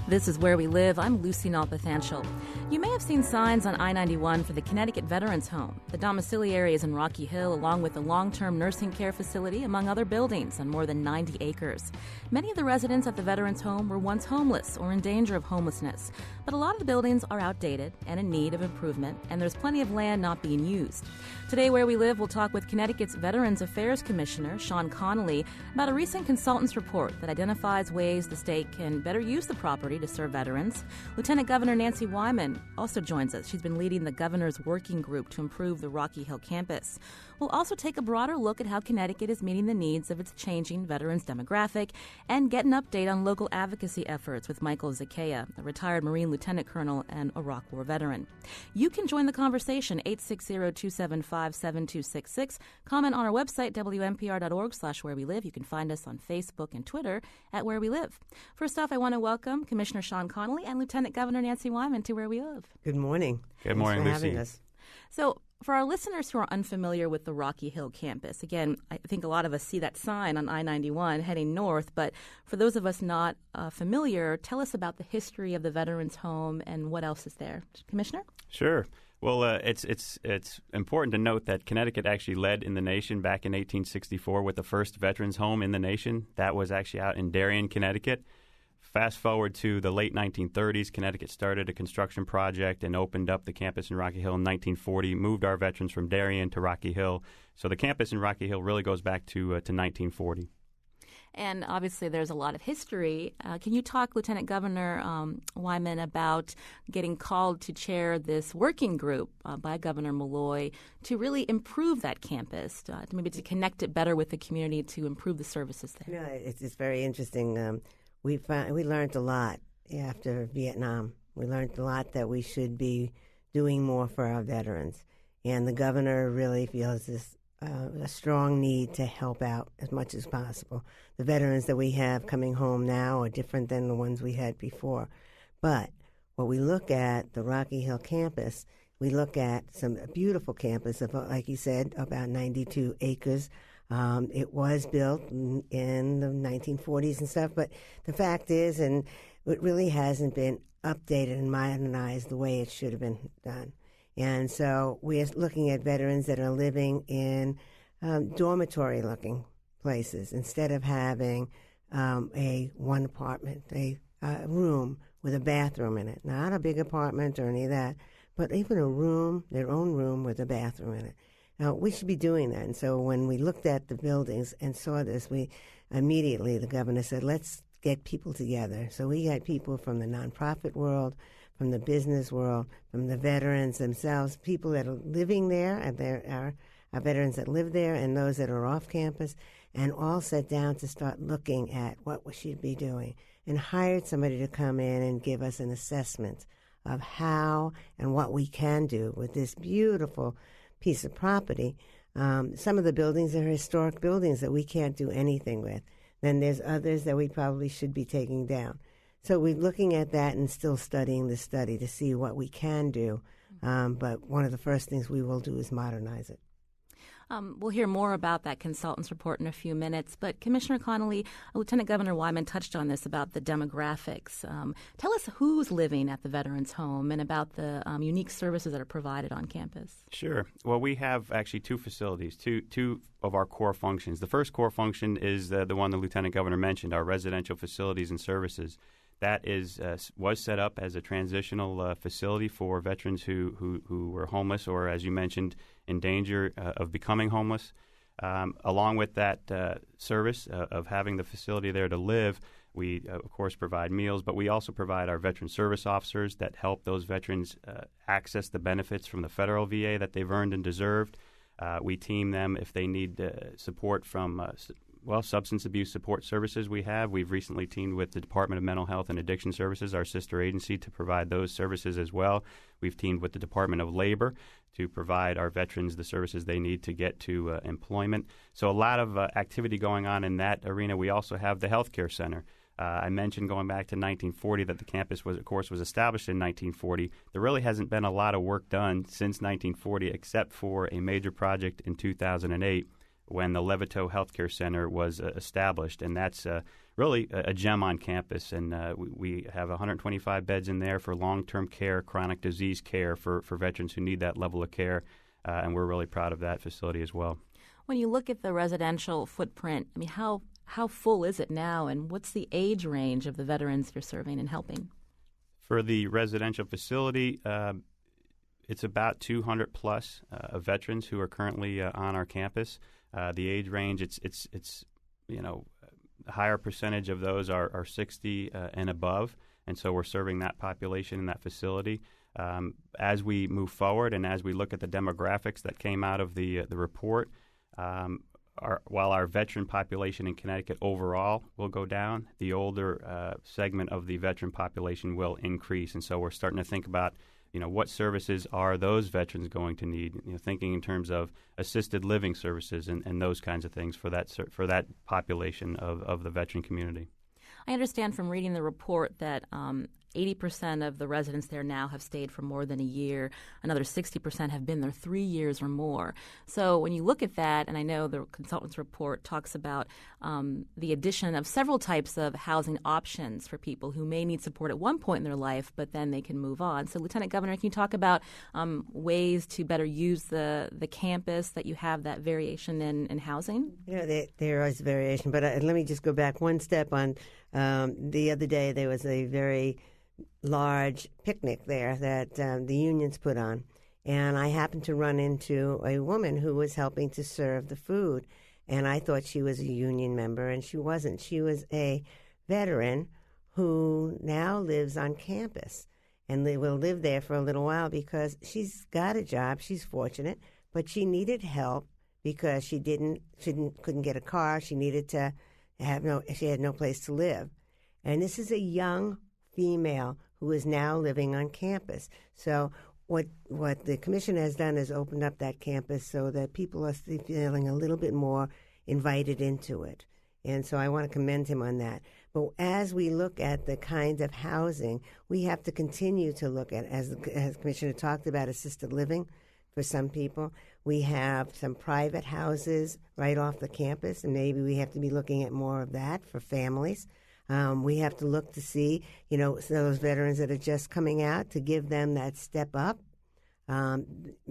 This is Where We Live. I'm Lucy Nalpathanchel. You may have seen signs on I-91 for the Connecticut Veterans Home. The domiciliary is in Rocky Hill, along with a long-term nursing care facility, among other buildings on more than 90 acres. Many of the residents at the Veterans Home were once homeless or in danger of homelessness. But a lot of the buildings are outdated and in need of improvement, and there's plenty of land not being used. Today, Where We Live, we'll talk with Connecticut's Veterans Affairs Commissioner, Sean Connolly, about a recent consultant's report that identifies ways the state can better use the property to serve veterans. Lieutenant Governor Nancy Wyman also joins us. She's been leading the governor's working group to improve the Rocky Hill campus. We'll also take a broader look at how Connecticut is meeting the needs of its changing veterans demographic and get an update on local advocacy efforts with Michael Zakea, a retired Marine Lieutenant Colonel and Iraq War veteran. You can join the conversation, 860-275-7266. Comment on our website, WNPR.org/Where We Live. You can find us on Facebook and Twitter at Where We Live. First off, I want to welcome Commissioner Sean Connolly and Lieutenant Governor Nancy Wyman to Where We Live. Good morning. Good morning, Thanks for Lucy. having us. So, for our listeners who are unfamiliar with the Rocky Hill campus, again, I think a lot of us see that sign on I-91 heading north, but for those of us not familiar, tell us about the history of the Veterans Home and what else is there. Commissioner? Sure. Well, it's important to note that Connecticut actually led in the nation back in 1864 with the first veterans home in the nation. That was actually out in Darien, Connecticut. Fast forward to the late 1930s, Connecticut started a construction project and opened up the campus in Rocky Hill in 1940, moved our veterans from Darien to Rocky Hill. So the campus in Rocky Hill really goes back to 1940. And obviously there's a lot of history. Can you talk, Lieutenant Governor Wyman, about getting called to chair this working group by Governor Malloy to really improve that campus, maybe to connect it better with the community to improve the services there? Yeah, it's very interesting. We learned a lot after Vietnam. We learned a lot that we should be doing more for our veterans. And the governor really feels this a strong need to help out as much as possible. The veterans that we have coming home now are different than the ones we had before. But when we look at the Rocky Hill campus, we look at some beautiful campus of, like you said, about 92 acres. It was built in the 1940s and stuff, but the fact is, and it really hasn't been updated and modernized the way it should have been done. And so we're looking at veterans that are living in dormitory-looking places instead of having a one apartment, a room with a bathroom in it. Not a big apartment or any of that, but even a room, their own room with a bathroom in it. Now, we should be doing that. And so when we looked at the buildings and saw this, we immediately, the governor said, let's get people together. So we got people from the nonprofit world, from the business world, from the veterans themselves, people that are living there, and there are veterans that live there and those that are off campus, and all sat down to start looking at what we should be doing and hired somebody to come in and give us an assessment of how and what we can do with this beautiful piece of property. Some of the buildings are historic buildings that we can't do anything with. Then there's others that we probably should be taking down. So we're looking at that and still studying the study to see what we can do. But one of the first things we will do is modernize it. We'll hear more about that consultant's report in a few minutes. But Commissioner Connolly, Lieutenant Governor Wyman touched on this about the demographics. Tell us who's living at the Veterans Home and about the unique services that are provided on campus. Sure. Well, we have actually two facilities, two of our core functions. The first core function is the one the Lieutenant Governor mentioned, our residential facilities and services. That was set up as a transitional facility for veterans who were homeless or, as you mentioned, in danger of becoming homeless. Along with that service of having the facility there to live, we, of course, provide meals, but we also provide our veteran service officers that help those veterans access the benefits from the federal VA that they've earned and deserved. We team them if they need support from substance abuse support services we've recently teamed with the Department of Mental Health and Addiction Services, our sister agency, to provide those services as well. We've teamed with the Department of Labor to provide our veterans the services they need to get to employment. So a lot of activity going on in that arena. We also have the healthcare center. I mentioned going back to 1940 that the campus was established in 1940. There really hasn't been a lot of work done since 1940 except for a major project in 2008 when the Levittow Healthcare Center was established, and that's really a gem on campus. And we have 125 beds in there for long-term care, chronic disease care for veterans who need that level of care, and we're really proud of that facility as well. When you look at the residential footprint, I mean, how full is it now, and what's the age range of the veterans you're serving and helping? For the residential facility, it's about 200 plus of veterans who are currently on our campus. The age range, it's a higher percentage of those are 60 and above, and so we're serving that population in that facility. As we move forward and as we look at the demographics that came out of the report, while our veteran population in Connecticut overall will go down, the older segment of the veteran population will increase, and so we're starting to think about what services are those veterans going to need, thinking in terms of assisted living services and those kinds of things for that population of the veteran community. I understand from reading the report that 80% of the residents there now have stayed for more than a year. Another 60% have been there 3 years or more. So when you look at that, and I know the consultant's report talks about the addition of several types of housing options for people who may need support at one point in their life, but then they can move on. So, Lieutenant Governor, can you talk about ways to better use the campus that you have that variation in housing? There is variation, but let me just go back one step on the other day. There was a very large picnic there that the unions put on, and I happened to run into a woman who was helping to serve the food, and I thought she was a union member, and she wasn't. She was a veteran who now lives on campus, and they will live there for a little while because she's got a job. She's fortunate, but she needed help because she couldn't get a car. She needed to she had no place to live, and this is a young female who is now living on campus. So what the commission has done is opened up that campus so that people are feeling a little bit more invited into it. And so I want to commend him on that. But as we look at the kinds of housing, we have to continue to look at, as the commissioner talked about, assisted living for some people. We have some private houses right off the campus, and maybe we have to be looking at more of that for families. We have to look to see, those veterans that are just coming out, to give them that step up,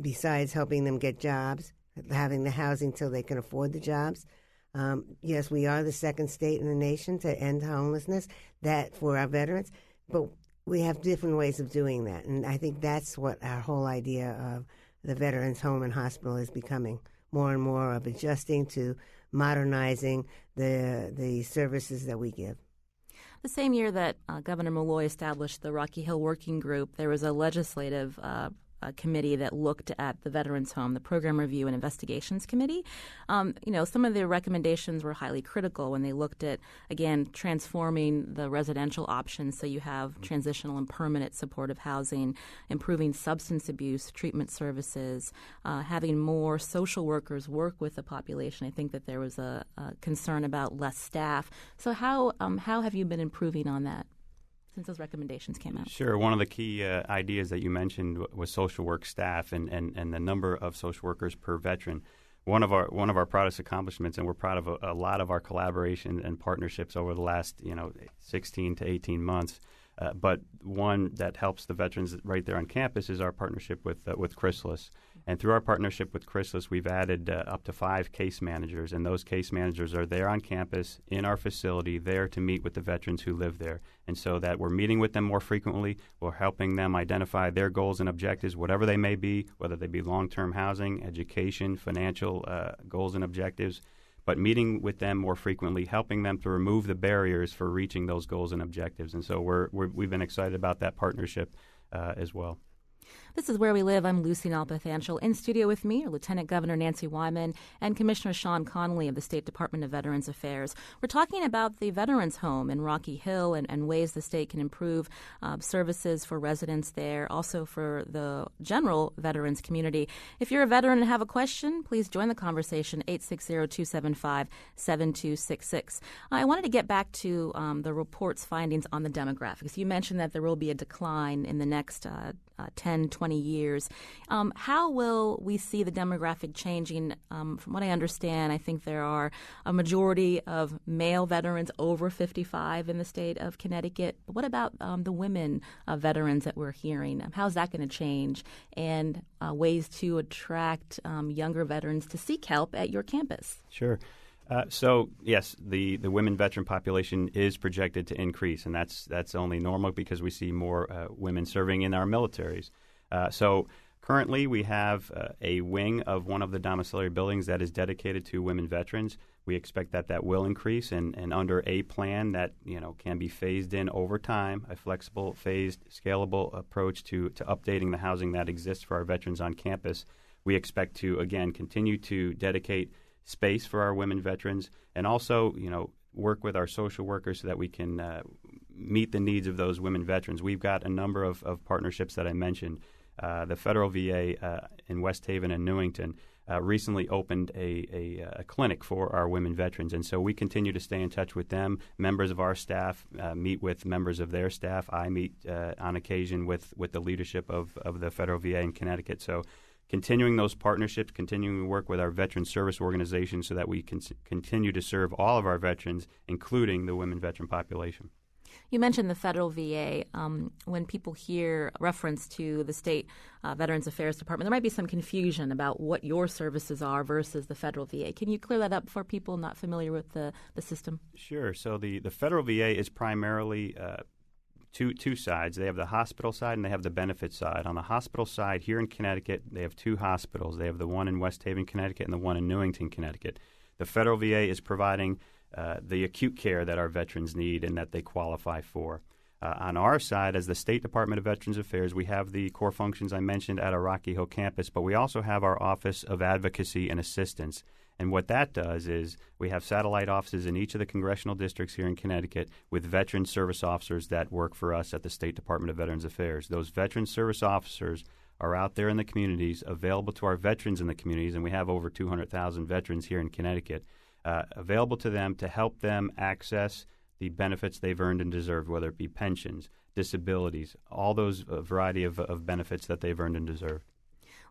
besides helping them get jobs, having the housing till they can afford the jobs. Yes, we are the second state in the nation to end homelessness for our veterans, but we have different ways of doing that. And I think that's what our whole idea of the Veterans Home and Hospital is becoming, more and more of adjusting to modernizing the services that we give. The same year that Governor Malloy established the Rocky Hill Working Group, there was a legislative committee that looked at the Veterans Home, the Program Review and Investigations Committee. Some of their recommendations were highly critical when they looked at, again, transforming the residential options so you have transitional and permanent supportive housing, improving substance abuse treatment services, having more social workers work with the population. I think that there was a concern about less staff. So how have you been improving on that since those recommendations came out? Sure. One of the key ideas that you mentioned was social work staff and the number of social workers per veteran. One of our proudest accomplishments, and we're proud of a lot of our collaboration and partnerships over the last 16 to 18 months. But one that helps the veterans right there on campus is our partnership with Chrysalis. And through our partnership with Chrysalis, we've added up to 5 case managers, and those case managers are there on campus in our facility, there to meet with the veterans who live there. And so that we're meeting with them more frequently, we're helping them identify their goals and objectives, whatever they may be, whether they be long-term housing, education, financial goals and objectives, but meeting with them more frequently, helping them to remove the barriers for reaching those goals and objectives. And so we've been excited about that partnership as well. This is Where We Live. I'm Lucy Nalpathanchel. In studio with me are Lieutenant Governor Nancy Wyman and Commissioner Sean Connolly of the State Department of Veterans Affairs. We're talking about the Veterans Home in Rocky Hill and ways the state can improve services for residents there, also for the general veterans community. If you're a veteran and have a question, please join the conversation, 860-275-7266. I wanted to get back to the report's findings on the demographics. You mentioned that there will be a decline in the next 10, 20 20 years. How will we see the demographic changing? From what I understand, I think there are a majority of male veterans over 55 in the state of Connecticut. But what about the women veterans that we're hearing? How's that going to change? And ways to attract younger veterans to seek help at your campus? Sure. So yes, the women veteran population is projected to increase, and that's only normal because we see more women serving in our militaries. So currently, we have a wing of one of the domiciliary buildings that is dedicated to women veterans. We expect that will increase, and under a plan that can be phased in over time, a flexible, phased, scalable approach to updating the housing that exists for our veterans on campus. We expect to again continue to dedicate space for our women veterans, and also, work with our social workers so that we can meet the needs of those women veterans. We've got a number of partnerships that I mentioned. The federal VA in West Haven and Newington recently opened a clinic for our women veterans, and so we continue to stay in touch with them. Members of our staff meet with members of their staff. I meet on occasion with the leadership of the federal VA in Connecticut. So continuing those partnerships, continuing to work with our veteran service organizations so that we can continue to serve all of our veterans, including the women veteran population. You mentioned the federal VA. When people hear reference to the state Veterans Affairs Department, there might be some confusion about what your services are versus the federal VA. Can you clear that up for people not familiar with the system? Sure. So the federal VA is primarily two sides. They have the hospital side and they have the benefit side. On the hospital side, here in Connecticut, they have two hospitals. They have the one in West Haven, Connecticut, and the one in Newington, Connecticut. The federal VA is providing the acute care that our veterans need and that they qualify for. On our side, as the State Department of Veterans Affairs, we have the core functions I mentioned at our Rocky Hill campus, but we also have our Office of Advocacy and Assistance. And what that does is we have satellite offices in each of the congressional districts here in Connecticut with veteran service officers that work for us at the State Department of Veterans Affairs. Those veteran service officers are out there in the communities, available to our veterans in the communities, and we have over 200,000 veterans here in Connecticut, available to them to help them access the benefits they've earned and deserved, whether it be pensions, disabilities, all those variety of benefits that they've earned and deserved.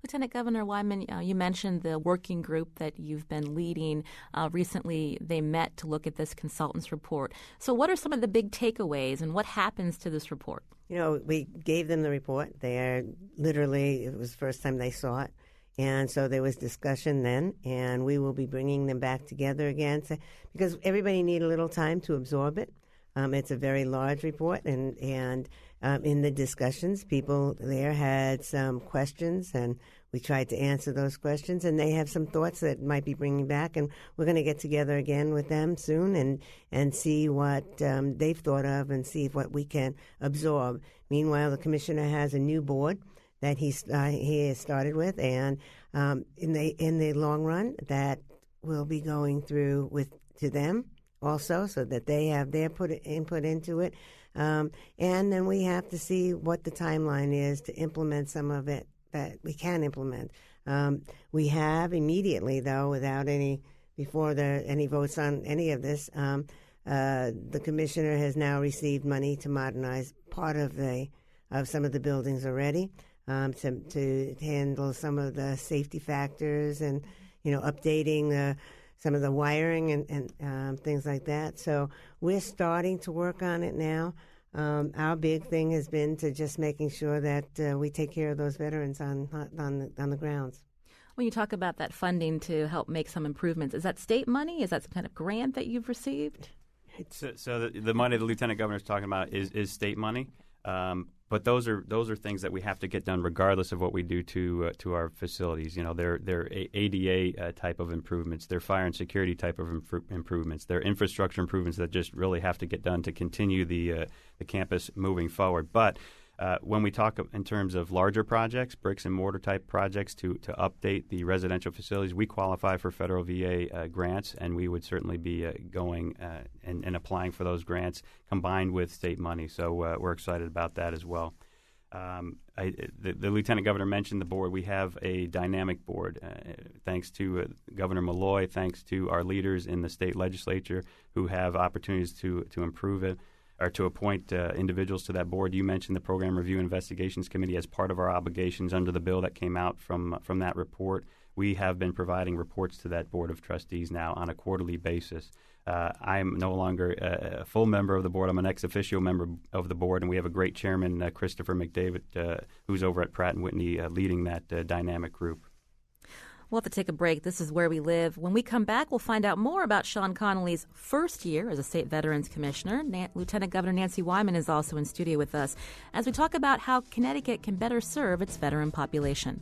Lieutenant Governor Wyman, you mentioned the working group that you've been leading. Recently, they met to look at this consultant's report. So what are some of the big takeaways, and what happens to this report? We gave them the report. It was the first time they saw it. And so there was discussion then, and we will be bringing them back together again because everybody need a little time to absorb it. It's a very large report, and in the discussions, people there had some questions, and we tried to answer those questions, and they have some thoughts that might be bringing back, and we're going to get together again with them soon and see what they've thought of and see what we can absorb. Meanwhile, the commissioner has a new board that he has started with, and in the long run, that will be going through to them also, so that they have their input into it. And then we have to see what the timeline is to implement some of it that we can implement. We have immediately, though, before any votes on any of this, the commissioner has now received money to modernize part of some of the buildings already, to handle some of the safety factors and updating some of the wiring and things like that. So we're starting to work on it now. Our big thing has been to just making sure that we take care of those veterans on the grounds. When you talk about that funding to help make some improvements, is that state money? Is that some kind of grant that you've received? So the money the Lieutenant Governor is talking about is state money. But those are things that we have to get done regardless of what we do to our facilities. They're ADA type of improvements. They're fire and security type of improvements. They're infrastructure improvements that just really have to get done to continue the campus moving forward. But when we talk in terms of larger projects, bricks and mortar type projects to update the residential facilities, we qualify for federal VA grants, and we would certainly be going and applying for those grants combined with state money. So we're excited about that as well. The Lieutenant Governor mentioned the board. We have a dynamic board, thanks to Governor Malloy, thanks to our leaders in the state legislature who have opportunities to improve it. or to appoint individuals to that board. You mentioned the Program Review Investigations Committee as part of our obligations under the bill that came out from that report. We have been providing reports to that Board of Trustees now on a quarterly basis. I'm no longer a full member of the board. I'm an ex-officio member of the board, and we have a great chairman, Christopher McDavid, who's over at Pratt & Whitney leading that dynamic group. We'll have to take a break. This is Where We Live. When we come back, we'll find out more about Sean Connolly's first year as a State Veterans Commissioner. Lieutenant Governor Nancy Wyman is also in studio with us as we talk about how Connecticut can better serve its veteran population.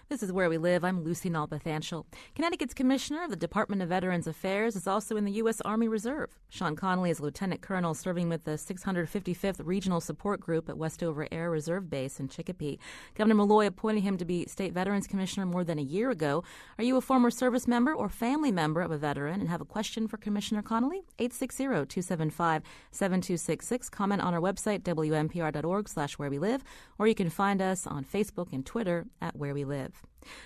This is Where We Live. I'm Lucy Nalpathanchel. Connecticut's Commissioner of the Department of Veterans Affairs is also in the U.S. Army Reserve. Sean Connolly is a Lieutenant Colonel serving with the 655th Regional Support Group at Westover Air Reserve Base in Chicopee. Governor Malloy appointed him to be State Veterans Commissioner more than a year ago. Are you a former service member or family member of a veteran and have a question for Commissioner Connolly? 860-275-7266. Comment on our website, WNPR.org/Where We Live, or you can find us on Facebook and Twitter at Where We Live.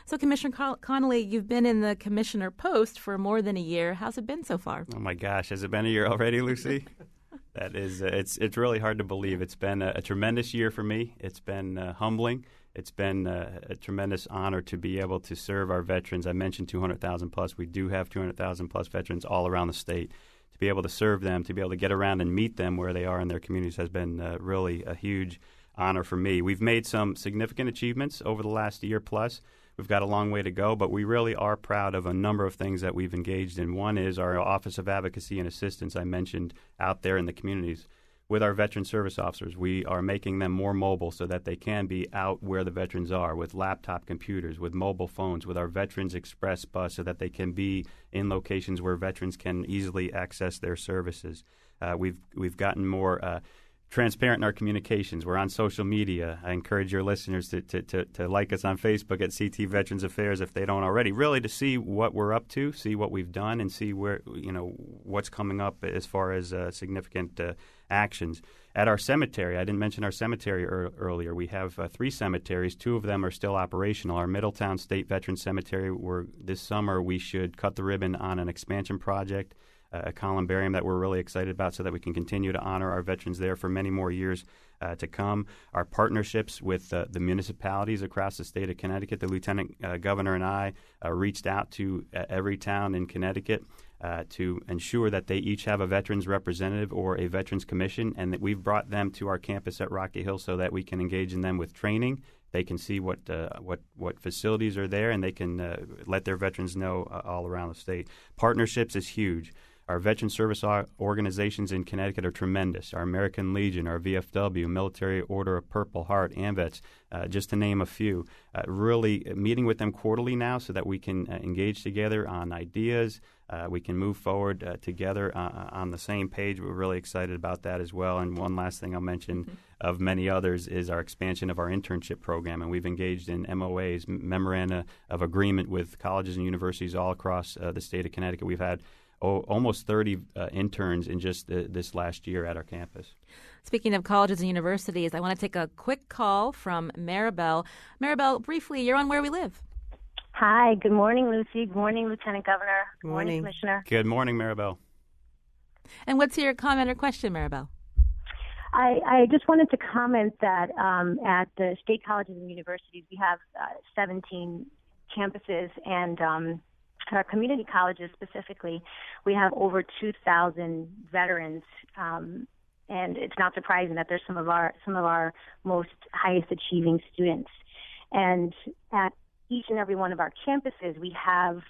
So, Commissioner Connolly, you've been in the commissioner post for more than a year. How's it been so far? Oh my gosh, has it been a year already, Lucy? That is, it's really hard to believe. It's been a tremendous year for me. It's been humbling. It's been a tremendous honor to be able to serve our veterans. I mentioned 200,000 plus. We do have 200,000 plus veterans all around the state. To be able to serve them, to be able to get around and meet them where they are in their communities has been really a huge honor for me. We've made some significant achievements over the last year plus. We've got a long way to go, but we really are proud of a number of things that we've engaged in. One is our Office of Advocacy and Assistance I mentioned out there in the communities. With our veteran service officers, we are making them more mobile so that they can be out where the veterans are with laptop computers, with mobile phones, with our Veterans Express bus so that they can be in locations where veterans can easily access their services. We've gotten more transparent in our communications. We're on social media. I encourage your listeners to like us on Facebook at CT Veterans Affairs if they don't already, really to see what we're up to, see what we've done, and see where what's coming up as far as significant actions. At our cemetery, I didn't mention our cemetery earlier. We have 3 cemeteries. 2 of them are still operational. Our Middletown State Veterans Cemetery, this summer we should cut the ribbon on an expansion project, a columbarium that we're really excited about so that we can continue to honor our veterans there for many more years to come. Our partnerships with the municipalities across the state of Connecticut, the Lieutenant Governor and I reached out to every town in Connecticut to ensure that they each have a veterans representative or a veterans commission, and that we've brought them to our campus at Rocky Hill so that we can engage in them with training. They can see what facilities are there, and they can let their veterans know all around the state. Partnerships is huge. Our veteran service organizations in Connecticut are tremendous. Our American Legion, our VFW, Military Order of Purple Heart, AMVETS, just to name a few. Really meeting with them quarterly now so that we can engage together on ideas. We can move forward together on the same page. We're really excited about that as well. And one last thing I'll mention of many others is our expansion of our internship program. And we've engaged in MOAs, Memoranda of Agreement, with colleges and universities all across the state of Connecticut. We've had almost 30 interns in just this last year at our campus. Speaking of colleges and universities, I want to take a quick call from Maribel. Maribel, briefly, you're on Where We Live. Hi, good morning, Lucy. Good morning, Lieutenant Governor. Good morning, Commissioner. Good morning, Maribel. And what's your comment or question, Maribel? I just wanted to comment that at the state colleges and universities, we have 17 campuses, and at our community colleges specifically, we have over 2,000 veterans, and it's not surprising that there's some of our most highest achieving students. And at each and every one of our campuses, we have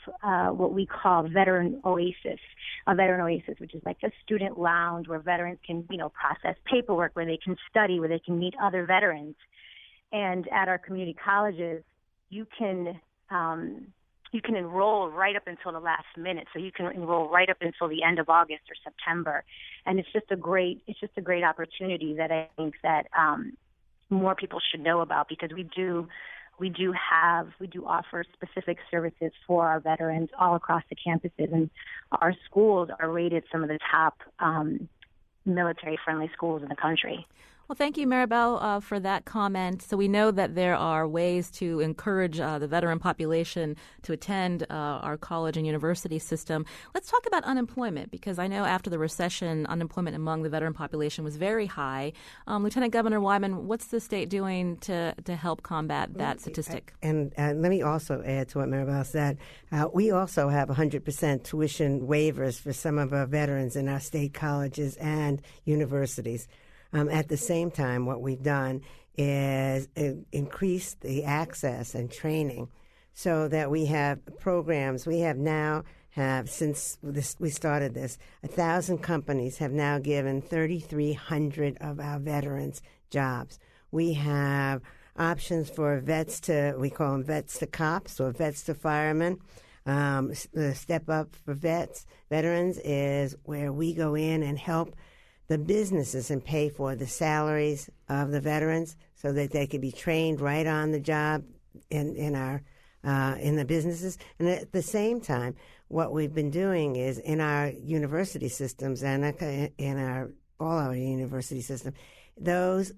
what we call Veteran Oasis, which is like a student lounge where veterans can, process paperwork, where they can study, where they can meet other veterans. And at our community colleges, you can enroll right up until the last minute. So you can enroll right up until the end of August or September. And it's just a great opportunity that I think that more people should know about, because we do offer specific services for our veterans all across the campuses, and our schools are rated some of the top military-friendly schools in the country. Well, thank you, Maribel, for that comment. So we know that there are ways to encourage the veteran population to attend our college and university system. Let's talk about unemployment, because I know after the recession, unemployment among the veteran population was very high. Lieutenant Governor Wyman, what's the state doing to help combat that statistic? And let me also add to what Maribel said. We also have 100% tuition waivers for some of our veterans in our state colleges and universities. At the same time, what we've done is increase the access and training so that we have programs. We have now, since we started this, 1,000 companies have now given 3,300 of our veterans jobs. We have options for vets we call them vets to cops or vets to firemen. The Step Up for veterans is where we go in and help the businesses and pay for the salaries of the veterans so that they can be trained right on the job in the businesses. And at the same time, what we've been doing is in our university systems and in all our university system, those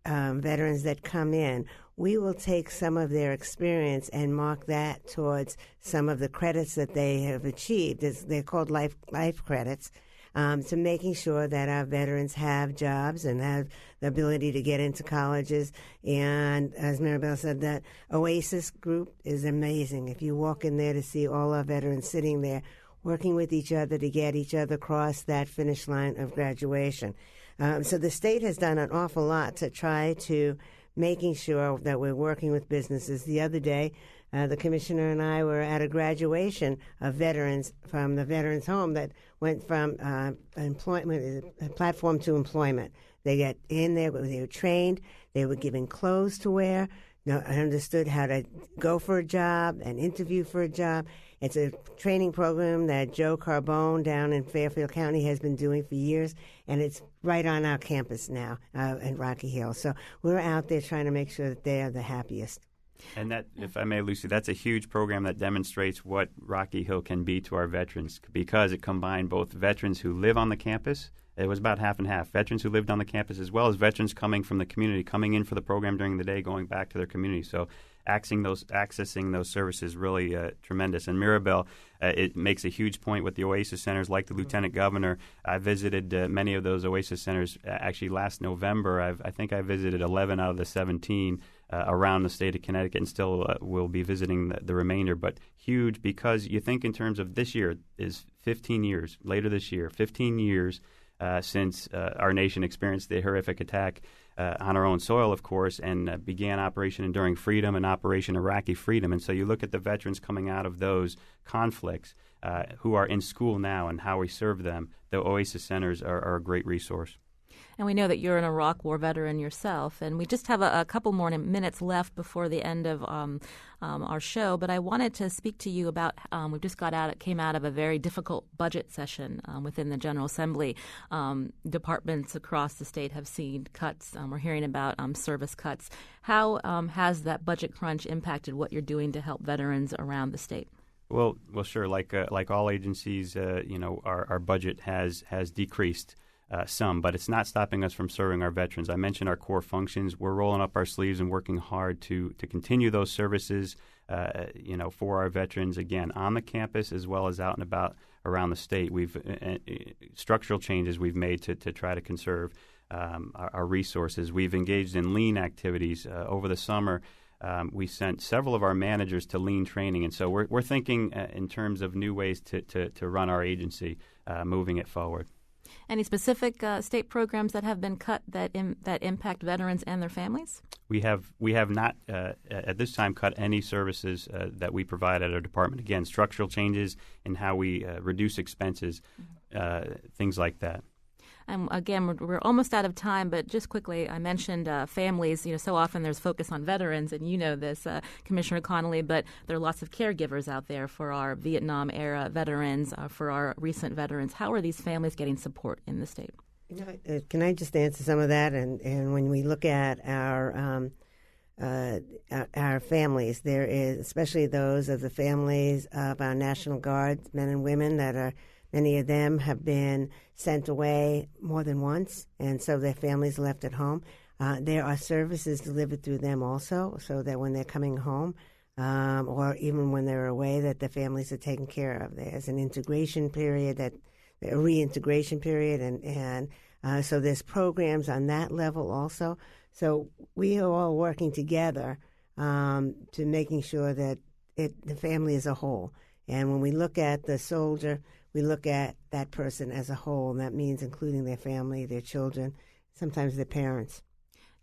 veterans that come in, we will take some of their experience and mark that towards some of the credits that they have achieved. They're called life credits. To making sure that our veterans have jobs and have the ability to get into colleges. And as Maribel said, that OASIS group is amazing. If you walk in there to see all our veterans sitting there working with each other to get each other across that finish line of graduation. So the state has done an awful lot to try to making sure that we're working with businesses. The other day, the commissioner and I were at a graduation of veterans from the Veterans Home that went from employment platform to employment. They got in there, they were trained, they were given clothes to wear, understood how to go for a job and interview for a job. It's a training program that Joe Carbone down in Fairfield County has been doing for years, and it's right on our campus now in Rocky Hill. So we're out there trying to make sure that they are the happiest. And that, if I may, Lucy, that's a huge program that demonstrates what Rocky Hill can be to our veterans because it combined both veterans who live on the campus. It was about half and half. Veterans who lived on the campus as well as veterans coming from the community, coming in for the program during the day, going back to their community. So accessing those services really tremendous. And Maribel, it makes a huge point with the OASIS centers like the Lieutenant Governor. I visited many of those OASIS centers actually last November. I think I visited 11 out of the 17 around the state of Connecticut and still will be visiting the remainder. But huge because you think in terms of this year is 15 years, later this year, 15 years since our nation experienced the horrific attack on our own soil, of course, and began Operation Enduring Freedom and Operation Iraqi Freedom. And so you look at the veterans coming out of those conflicts who are in school now and how we serve them. The OASIS centers are a great resource. And we know that you're an Iraq War veteran yourself. And we just have a couple more minutes left before the end of our show. But I wanted to speak to you about we just came out of a very difficult budget session within the General Assembly. Departments across the state have seen cuts. We're hearing about service cuts. How has that budget crunch impacted what you're doing to help veterans around the state? Well, sure. Like all agencies, our budget has decreased. Some, but it's not stopping us from serving our veterans. I mentioned our core functions. We're rolling up our sleeves and working hard to continue those services, for our veterans, again, on the campus as well as out and about around the state. We've structural changes we've made to try to conserve our resources. We've engaged in lean activities over the summer. We sent several of our managers to lean training, and so we're thinking in terms of new ways to run our agency, moving it forward. Any specific state programs that have been cut that impact veterans and their families? We have not at this time cut any services that we provide at our department. Again, structural changes in how we reduce expenses, things like that. Again, we're almost out of time, but just quickly, I mentioned families. So often there's focus on veterans, and you know this, Commissioner Connolly, but there are lots of caregivers out there for our Vietnam-era veterans, for our recent veterans. How are these families getting support in the state? Can I just answer some of that? And when we look at our families, there is, especially those of the families of our National Guard men and women that are Many of them have been sent away more than once, and so their families left at home. There are services delivered through them also, so that when they're coming home, or even when they're away, that the families are taken care of. There's an integration period, a reintegration period, and so there's programs on that level also. So we are all working together to making sure that the family is a whole. And when we look at the soldier, we look at that person as a whole, and that means including their family, their children, sometimes their parents.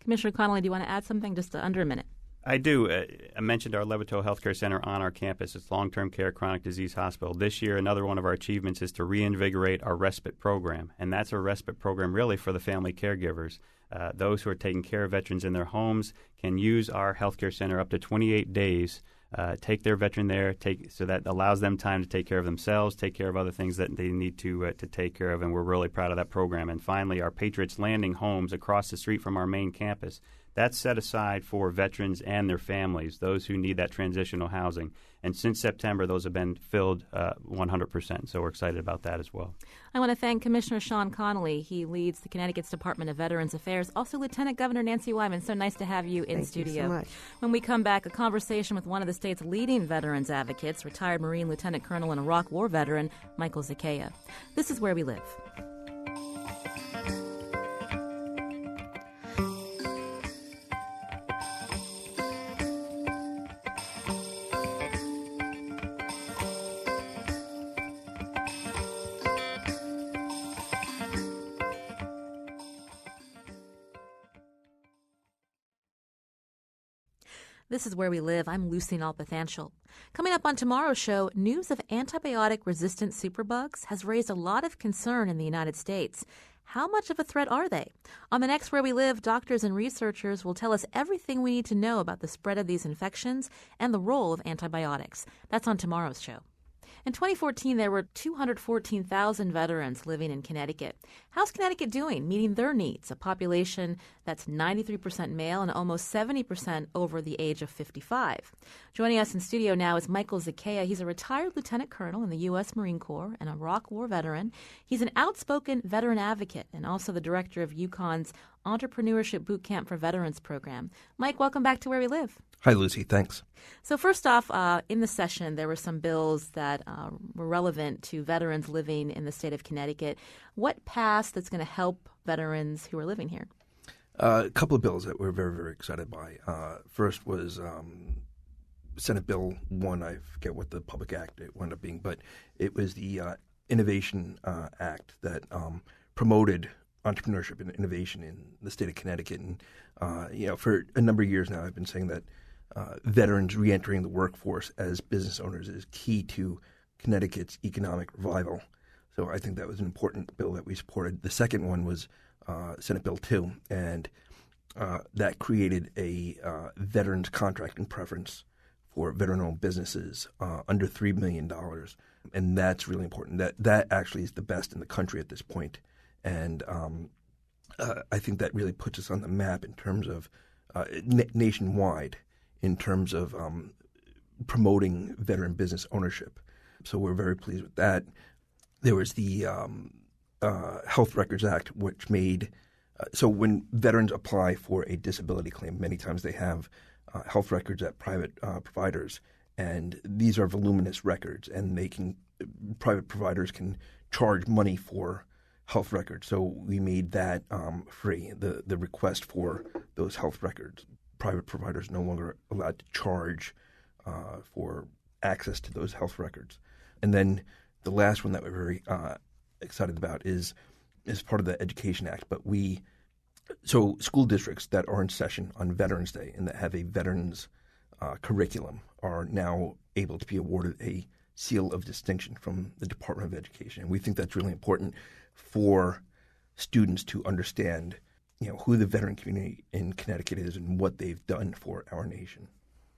Commissioner Connolly, do you want to add something just under a minute? I do. I mentioned our Levittow Healthcare Center on our campus. It's long-term care chronic disease hospital. This year, another one of our achievements is to reinvigorate our respite program, and that's a respite program really for the family caregivers. Those who are taking care of veterans in their homes can use our healthcare center up to 28 days, take their veteran there, so that allows them time to take care of themselves, take care of other things that they need to take care of, and we're really proud of that program. And finally, our Patriots Landing homes across the street from our main campus. That's set aside for veterans and their families, those who need that transitional housing. And since September, those have been filled 100%. So we're excited about that as well. I want to thank Commissioner Sean Connolly. He leads the Connecticut's Department of Veterans Affairs. Also, Lieutenant Governor Nancy Wyman. So nice to have you in studio. Thank you so much. When we come back, a conversation with one of the state's leading veterans advocates, retired Marine Lieutenant Colonel and Iraq War veteran, Michael Zakaya. This is Where We Live. This is Where We Live. I'm Lucy Nalpathanchel. Coming up on tomorrow's show, news of antibiotic-resistant superbugs has raised a lot of concern in the United States. How much of a threat are they? On the next Where We Live, doctors and researchers will tell us everything we need to know about the spread of these infections and the role of antibiotics. That's on tomorrow's show. In 2014, there were 214,000 veterans living in Connecticut. How's Connecticut doing, meeting their needs, a population that's 93% male and almost 70% over the age of 55? Joining us in studio now is Michael Zakaya. He's a retired lieutenant colonel in the U.S. Marine Corps and a Iraq War veteran. He's an outspoken veteran advocate and also the director of UConn's Entrepreneurship Boot Camp for Veterans program. Mike, welcome back to Where We Live. Hi, Lucy. Thanks. So first off, in the session, there were some bills that were relevant to veterans living in the state of Connecticut. What passed that's going to help veterans who are living here? A couple of bills that we're very, very excited by. First was Senate Bill 1. I forget what the public act it wound up being, but it was the Innovation Act that promoted entrepreneurship and innovation in the state of Connecticut. And, for a number of years now, I've been saying that veterans reentering the workforce as business owners is key to Connecticut's economic revival. So I think that was an important bill that we supported. The second one was Senate Bill 2, and that created a veterans contracting preference for veteran-owned businesses under $3 million. And that's really important. That actually is the best in the country at this point. And I think that really puts us on the map in terms of nationwide, in terms of promoting veteran business ownership. So we're very pleased with that. There was the Health Records Act, which made so when veterans apply for a disability claim, many times they have health records at private providers, and these are voluminous records, and private providers can charge money for health records. So we made that free, the request for those health records. Private providers no longer allowed to charge for access to those health records. And then the last one that we're very excited about is part of the Education Act. But so school districts that are in session on Veterans Day and that have a veterans curriculum are now able to be awarded a seal of distinction from the Department of Education. And we think that's really important for students to understand, who the veteran community in Connecticut is and what they've done for our nation.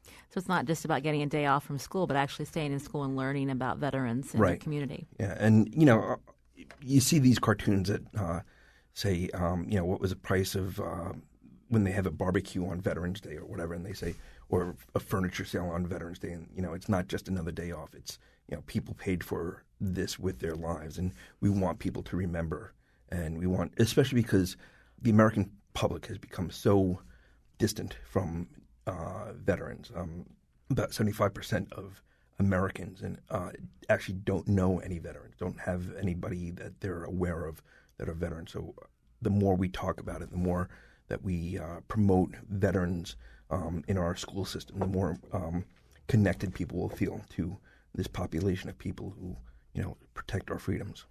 So it's not just about getting a day off from school, but actually staying in school and learning about veterans in the community. Yeah, and you see these cartoons that say, what was the price of when they have a barbecue on Veterans Day or whatever, and they say, or a furniture sale on Veterans Day, and it's not just another day off. It's people paid for this with their lives, and we want people to remember. And we want, especially because the American public has become so distant from veterans. About 75% of Americans and actually don't know any veterans, don't have anybody that they're aware of that are veterans. So the more we talk about it, the more that we promote veterans in our school system, the more connected people will feel to this population of people who, protect our freedoms.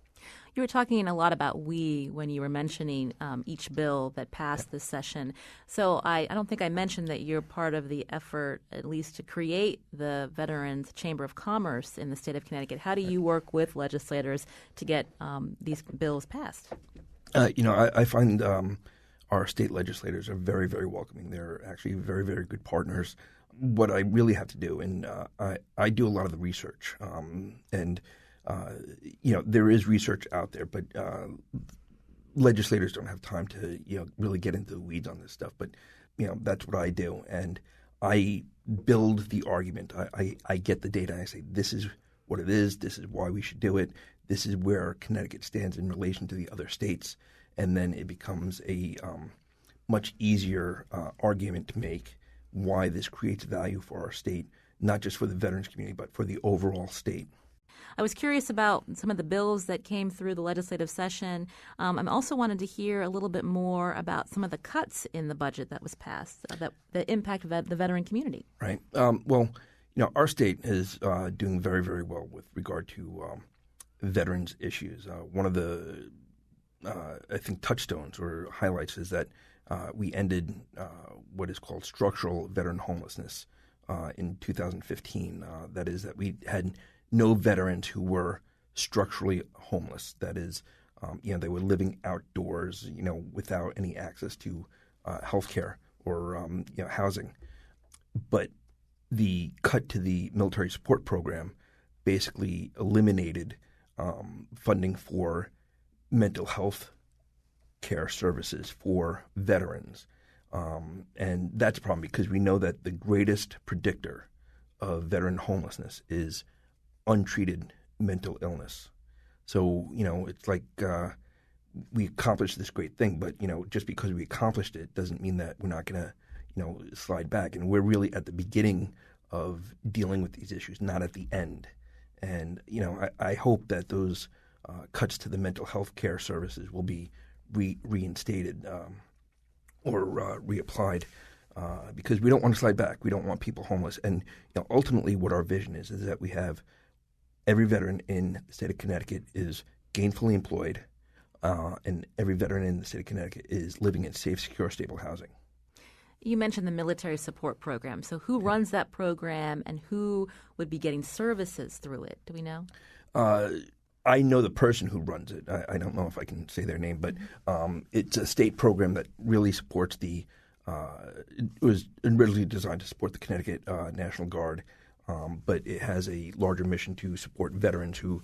You were talking a lot about we when you were mentioning each bill that passed this session. So I don't think I mentioned that you're part of the effort, at least to create the Veterans Chamber of Commerce in the state of Connecticut. How do you work with legislators to get these bills passed? I find our state legislators are very, very welcoming. They're actually very, very good partners. What I really have to do, and I do a lot of the research, there is research out there, but legislators don't have time to, really get into the weeds on this stuff. But, that's what I do. And I build the argument. I get the data and I say, this is what it is. This is why we should do it. This is where Connecticut stands in relation to the other states. And then it becomes a much easier argument to make why this creates value for our state, not just for the veterans community, but for the overall state. I was curious about some of the bills that came through the legislative session. I also wanted to hear a little bit more about some of the cuts in the budget that was passed that impact the veteran community. Right. Our state is doing very, very well with regard to veterans issues. One of the, I think, touchstones or highlights is that we ended what is called structural veteran homelessness in 2015. That is that we had no veterans who were structurally homeless. That is, they were living outdoors, without any access to health care or, housing. But the cut to the military support program basically eliminated funding for mental health care services for veterans. And that's a problem because we know that the greatest predictor of veteran homelessness is untreated mental illness. So, it's like we accomplished this great thing, but, just because we accomplished it doesn't mean that we're not going to, slide back. And we're really at the beginning of dealing with these issues, not at the end. And, I hope that those cuts to the mental health care services will be reinstated or reapplied. Because we don't want to slide back. We don't want people homeless. And ultimately what our vision is that we have every veteran in the state of Connecticut is gainfully employed, and every veteran in the state of Connecticut is living in safe, secure, stable housing. You mentioned the military support program. So who runs that program and who would be getting services through it? Do we know? I know the person who runs it. I don't know if I can say their name, but it's a state program that really supports it was originally designed to support the Connecticut National Guard, but it has a larger mission to support veterans who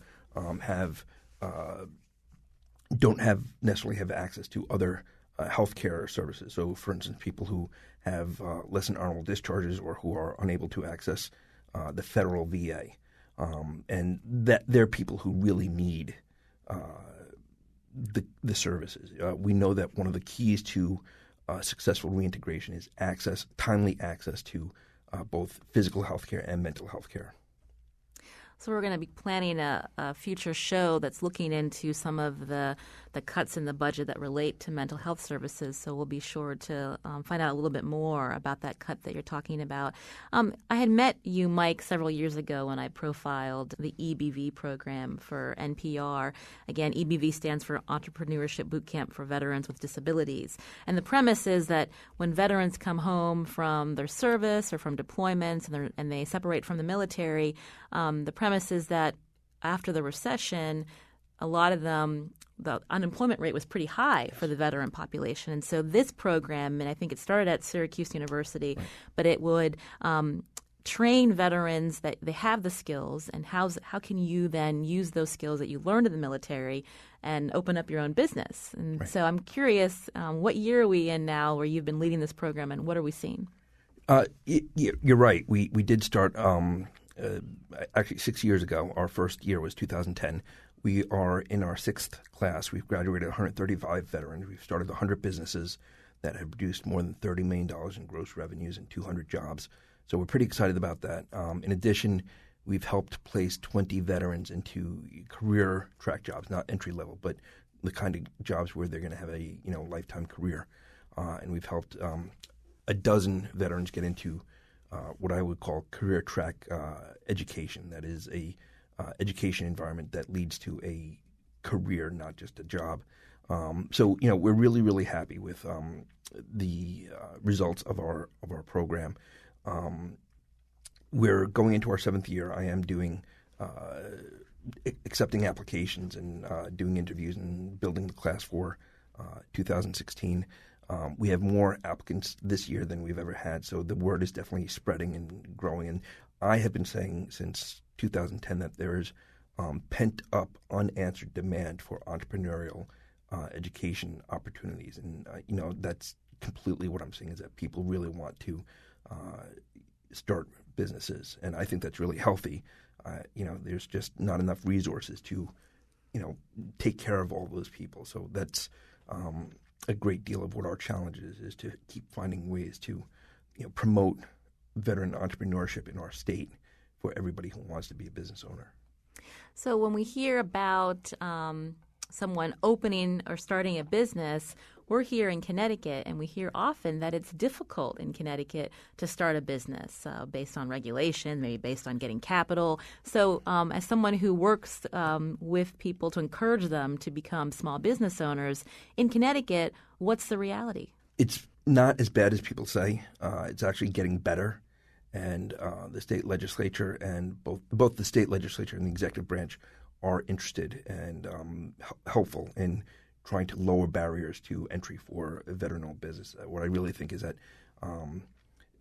don't necessarily have access to other health care services. So, for instance, people who have less than honorable discharges or who are unable to access the federal VA. And that they're people who really need the services. We know that one of the keys to successful reintegration is timely access to both physical health care and mental health care. So we're going to be planning a future show that's looking into some of the cuts in the budget that relate to mental health services. So we'll be sure to find out a little bit more about that cut that you're talking about. I had met you, Mike, several years ago when I profiled the EBV program for NPR. Again, EBV stands for Entrepreneurship Bootcamp for Veterans with Disabilities. And the premise is that when veterans come home from their service or from deployments and they separate from the military, the premise is that after the recession, a lot of them, the unemployment rate was pretty high for the veteran population. And so this program, and I think it started at Syracuse University, but it would train veterans that they have the skills, and how can you then use those skills that you learned in the military and open up your own business. And so I'm curious, what year are we in now where you've been leading this program, and what are we seeing? You're right. We did start actually 6 years ago. Our first year was 2010. We are in our sixth class. We've graduated 135 veterans. We've started 100 businesses that have produced more than $30 million in gross revenues and 200 jobs. So we're pretty excited about that. In addition, we've helped place 20 veterans into career track jobs, not entry level, but the kind of jobs where they're going to have a lifetime career. And we've helped a dozen veterans get into what I would call career track education. That is a education environment that leads to a career, not just a job. So we're really, really happy with the results of our program. We're going into our seventh year. I am doing accepting applications and doing interviews and building the class for 2016. We have more applicants this year than we've ever had, so the word is definitely spreading and growing. And I have been saying since 2010 that there is pent-up, unanswered demand for entrepreneurial education opportunities. And, that's completely what I'm seeing, is that people really want to start businesses. And I think that's really healthy. There's just not enough resources to, take care of all those people. So that's a great deal of what our challenge is to keep finding ways to, promote veteran entrepreneurship in our state for everybody who wants to be a business owner. So when we hear about someone opening or starting a business, we're here in Connecticut, and we hear often that it's difficult in Connecticut to start a business based on regulation, maybe based on getting capital. So as someone who works with people to encourage them to become small business owners, in Connecticut, what's the reality? It's not as bad as people say. It's actually getting better. And the state legislature and both the state legislature and the executive branch are interested and helpful in trying to lower barriers to entry for a veteran-owned business. What I really think is that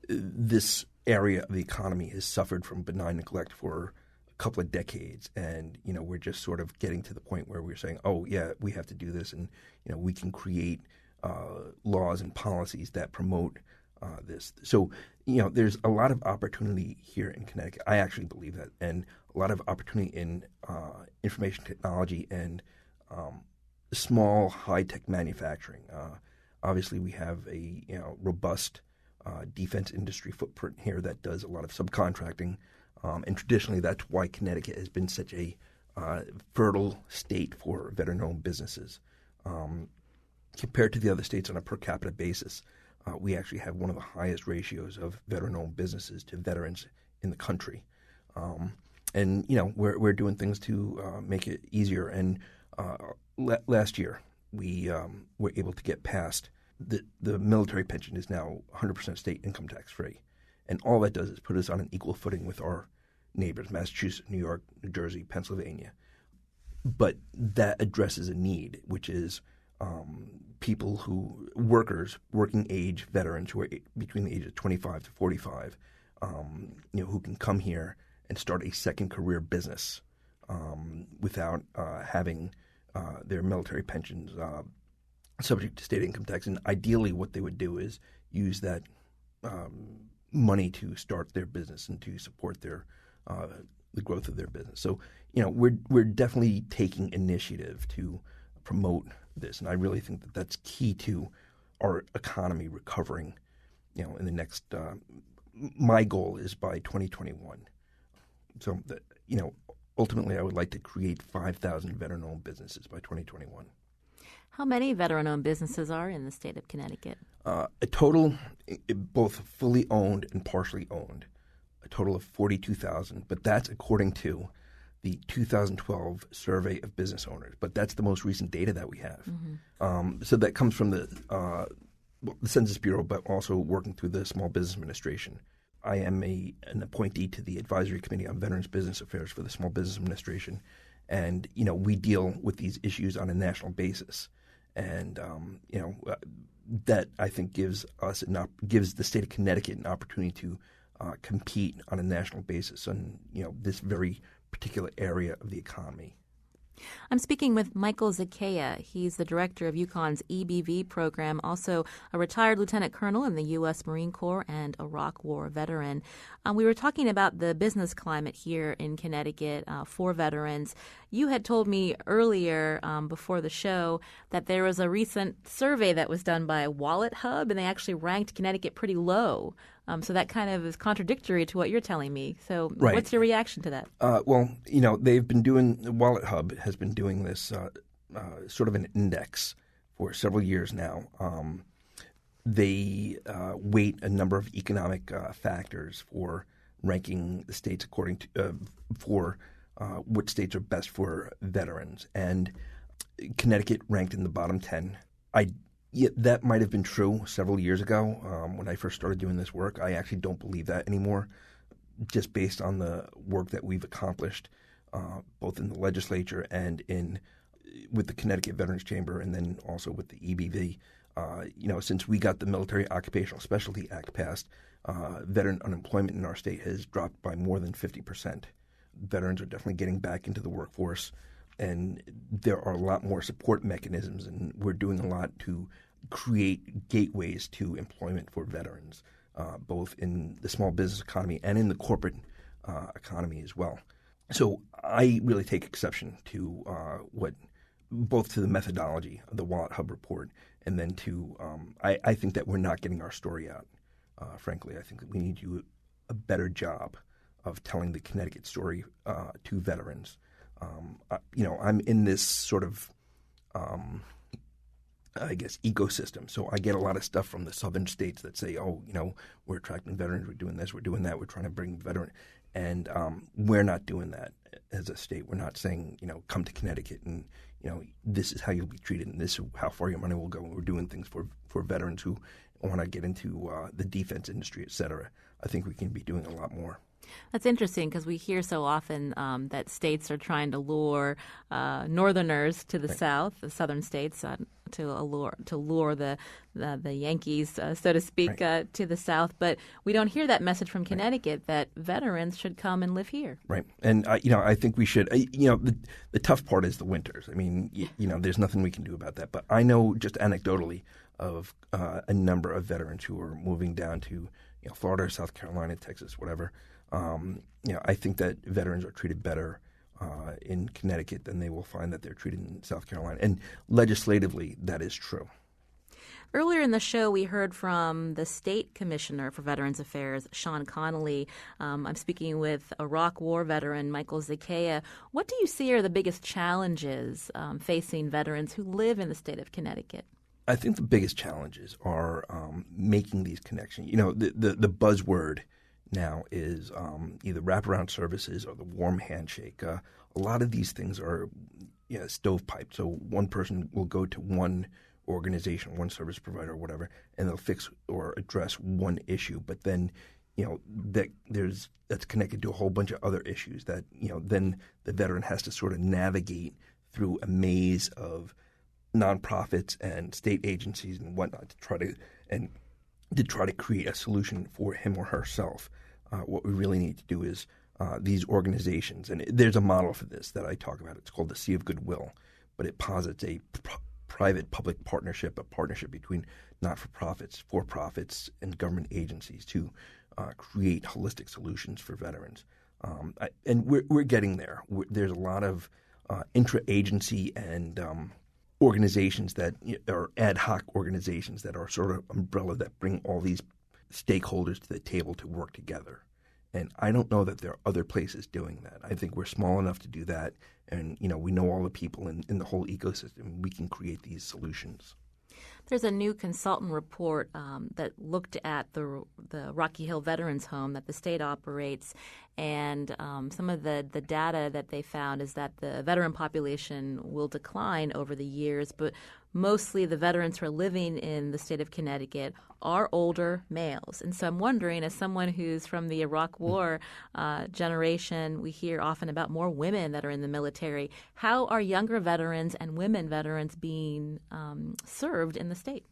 this area of the economy has suffered from benign neglect for a couple of decades, and we're just sort of getting to the point where we're saying, oh yeah, we have to do this, and we can create laws and policies that promote this. So there's a lot of opportunity here in Connecticut. I actually believe that, and a lot of opportunity in information technology and small high-tech manufacturing. Obviously, we have a robust defense industry footprint here that does a lot of subcontracting, and traditionally that's why Connecticut has been such a fertile state for veteran-owned businesses. Compared to the other states on a per capita basis, we actually have one of the highest ratios of veteran-owned businesses to veterans in the country. And we're doing things to make it easier. And last year, we were able to get past the military pension is now 100% state income tax free, and all that does is put us on an equal footing with our neighbors: Massachusetts, New York, New Jersey, Pennsylvania. But that addresses a need, which is working age veterans who are between the ages of 25 to 45, who can come here and start a second career business without having their military pensions subject to state income tax. And ideally what they would do is use that money to start their business and to support their the growth of their business. So, we're definitely taking initiative to promote this, and I really think that that's key to our economy recovering, in the next my goal is by 2021. So, ultimately I would like to create 5,000 veteran-owned businesses by 2021. How many veteran-owned businesses are in the state of Connecticut? A total, both fully owned and partially owned, a total of 42,000, but that's according to the 2012 Survey of Business Owners. But that's the most recent data that we have. Mm-hmm. So that comes from the Census Bureau, but also working through the Small Business Administration. I am an appointee to the Advisory Committee on Veterans Business Affairs for the Small Business Administration. And, we deal with these issues on a national basis. And, that I think gives the state of Connecticut an opportunity to compete on a national basis on, this very particular area of the economy. I'm speaking with Michael Zakea. He's the director of UConn's EBV program, also a retired lieutenant colonel in the U.S. Marine Corps and Iraq War veteran. We were talking about the business climate here in Connecticut for veterans. You had told me earlier before the show that there was a recent survey that was done by Wallet Hub, and they actually ranked Connecticut pretty low. So that kind of is contradictory to what you're telling me. So Right. What's your reaction to that? They've been doing – Wallet Hub has been doing this sort of an index for several years now. They weight a number of economic factors for ranking the states according to for which states are best for veterans. And Connecticut ranked in the bottom 10. That might have been true several years ago when I first started doing this work. I actually don't believe that anymore, just based on the work that we've accomplished, both in the legislature and with the Connecticut Veterans Chamber, and then also with the EBV. Since we got the Military Occupational Specialty Act passed, veteran unemployment in our state has dropped by more than 50%. Veterans are definitely getting back into the workforce, and there are a lot more support mechanisms, and we're doing a lot to create gateways to employment for veterans, both in the small business economy and in the corporate economy as well. So I really take exception to both to the methodology of the Wallet Hub report, and then to I think that we're not getting our story out. Frankly, I think that we need to do a better job of telling the Connecticut story to veterans. I'm in this sort of, ecosystem. So I get a lot of stuff from the southern states that say, we're attracting veterans, we're doing this, we're doing that, we're trying to bring veterans. And we're not doing that as a state. We're not saying, come to Connecticut and, this is how you'll be treated and this is how far your money will go. We're doing things for veterans who want to get into the defense industry, et cetera. I think we can be doing a lot more. That's interesting because we hear so often that states are trying to lure Northerners to the South, the southern states, to lure the Yankees, so to speak, to the South. But we don't hear that message from Connecticut that veterans should come and live here. Right, and I think we should. The tough part is the winters. I mean, there's nothing we can do about that. But I know just anecdotally of a number of veterans who are moving down to Florida, South Carolina, Texas, whatever. I think that veterans are treated better in Connecticut than they will find that they're treated in South Carolina. And legislatively, that is true. Earlier in the show, we heard from the State Commissioner for Veterans Affairs, Sean Connolly. I'm speaking with Iraq War veteran Michael Zakea. What do you see are the biggest challenges facing veterans who live in the state of Connecticut? I think the biggest challenges are making these connections. The buzzword now is either wraparound services or the warm handshake. A lot of these things are stovepiped. So one person will go to one organization, one service provider or whatever, and they'll fix or address one issue. But then, that's connected to a whole bunch of other issues that, then the veteran has to sort of navigate through a maze of nonprofits and state agencies and whatnot to try to create a solution for him or herself. What we really need to do is these organizations, and there's a model for this that I talk about. It's called the Sea of Goodwill, but it posits a private-public partnership, a partnership between not-for-profits, for-profits, and government agencies to create holistic solutions for veterans. And we're getting there. There's a lot of intra-agency and organizations that are ad hoc organizations that are sort of umbrella that bring all these stakeholders to the table to work together. And I don't know that there are other places doing that. I think we're small enough to do that. And, we know all the people in the whole ecosystem. We can create these solutions. There's a new consultant report that looked at the Rocky Hill Veterans Home that the state operates, and some of the data that they found is that the veteran population will decline over the years, but mostly the veterans who are living in the state of Connecticut are older males. And so I'm wondering, as someone who's from the Iraq War generation, we hear often about more women that are in the military. How are younger veterans and women veterans being served in the state?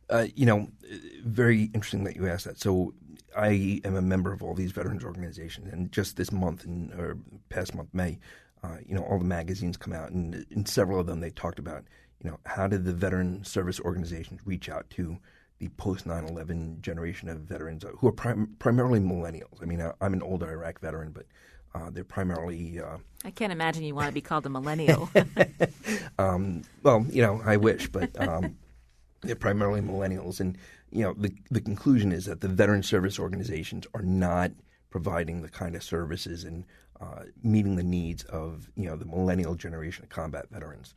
Very interesting that you asked that. So I am a member of all these veterans organizations, and just this month, or past month, May, all the magazines come out, and in several of them they talked about, how did the veteran service organizations reach out to the post 9/11 generation of veterans who are primarily millennials. I mean, I'm an older Iraq veteran, but they're primarily. I can't imagine you want to be called a millennial. Well, I wish, but they're primarily millennials, and the conclusion is that the veteran service organizations are not providing the kind of services and meeting the needs of the millennial generation of combat veterans.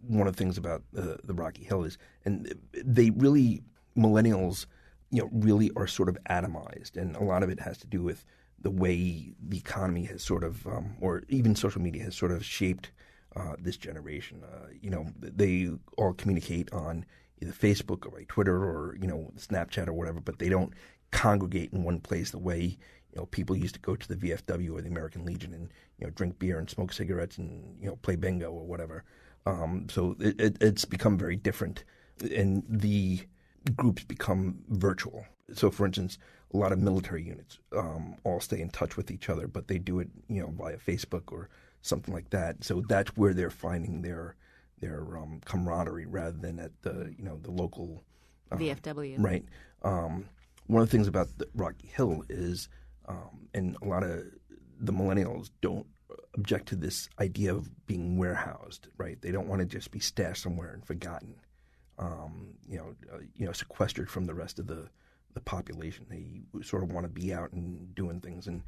One of the things about the Rocky Hill is, and they really millennials, really are sort of atomized, and a lot of it has to do with the way the economy has sort of, or even social media has sort of shaped this generation. They all communicate on either Facebook or by Twitter or Snapchat or whatever, but they don't congregate in one place the way people used to go to the VFW or the American Legion and drink beer and smoke cigarettes and play bingo or whatever. So it's become very different, and the groups become virtual. So, for instance, a lot of military units all stay in touch with each other, but they do it, via Facebook or something like that. So that's where they're finding their camaraderie rather than at the the local VFW. Right. One of the things about the Rocky Hill is, and a lot of the millennials don't object to this idea of being warehoused. Right. They don't want to just be stashed somewhere and forgotten. Sequestered from the rest of the population. They sort of want to be out and doing things, and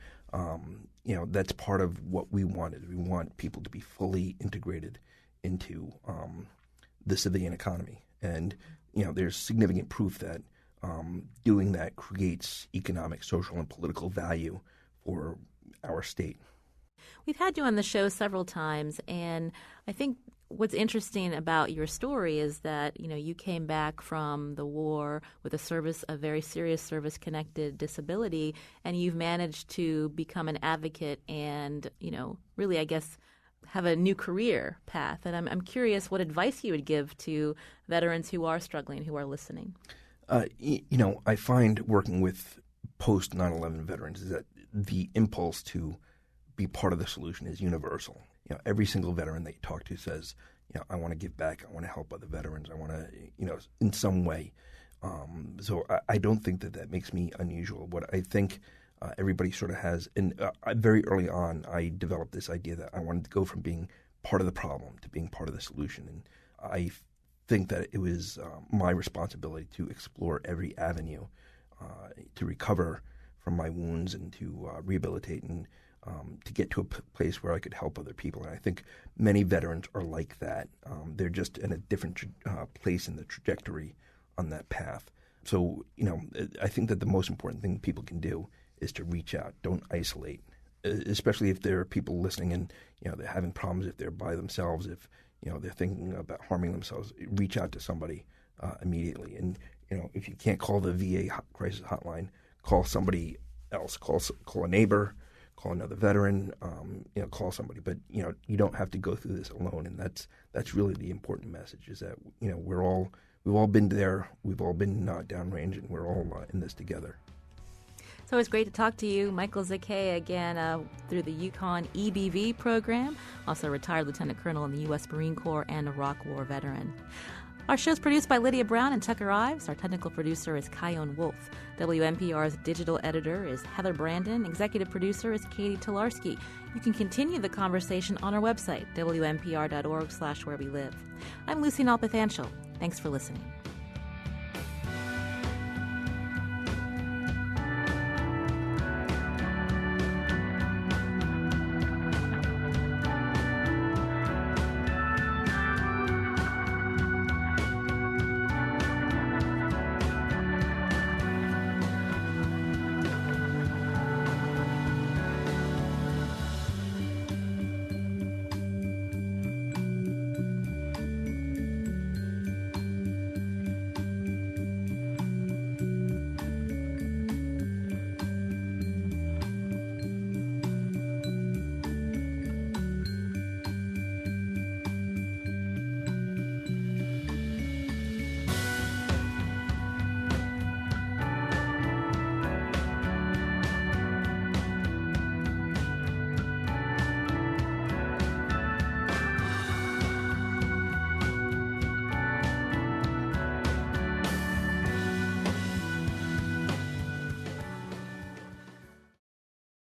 that's part of what we wanted. We want people to be fully integrated into the civilian economy, and there's significant proof that doing that creates economic, social, and political value for our state. We've had you on the show several times, and I think what's interesting about your story is that, you came back from the war with a very serious service-connected disability, and you've managed to become an advocate and, really, I guess, have a new career path. And I'm curious what advice you would give to veterans who are struggling, who are listening. I find working with post 9/11 veterans is that the impulse to be part of the solution is universal. Every single veteran that you talk to says, I want to give back. I want to help other veterans. I want to, in some way. So I don't think that makes me unusual. What I think everybody sort of has, and very early on, I developed this idea that I wanted to go from being part of the problem to being part of the solution. And I think that it was my responsibility to explore every avenue to recover from my wounds and to rehabilitate and to get to a place where I could help other people. And I think many veterans are like that. They're just in a different place in the trajectory on that path. So, I think that the most important thing people can do is to reach out. Don't isolate, especially if there are people listening and, they're having problems, if they're by themselves, if, they're thinking about harming themselves. Reach out to somebody immediately. And, if you can't call the VA crisis hotline, call somebody else. Call a neighbor. Call another veteran, call somebody, but you don't have to go through this alone, and that's really the important message. Is that we've all been there, we've all been downrange, and we're all in this together. So it's great to talk to you, Michael Zakay, again through the Yukon EBV program, also a retired lieutenant colonel in the U.S. Marine Corps and Iraq War veteran. Our show is produced by Lydia Brown and Tucker Ives. Our technical producer is Kyone Wolf. WNPR's digital editor is Heather Brandon. Executive producer is Katie Tolarski. You can continue the conversation on our website, WNPR.org/where we live. I'm Lucy Nalpathanchel. Thanks for listening.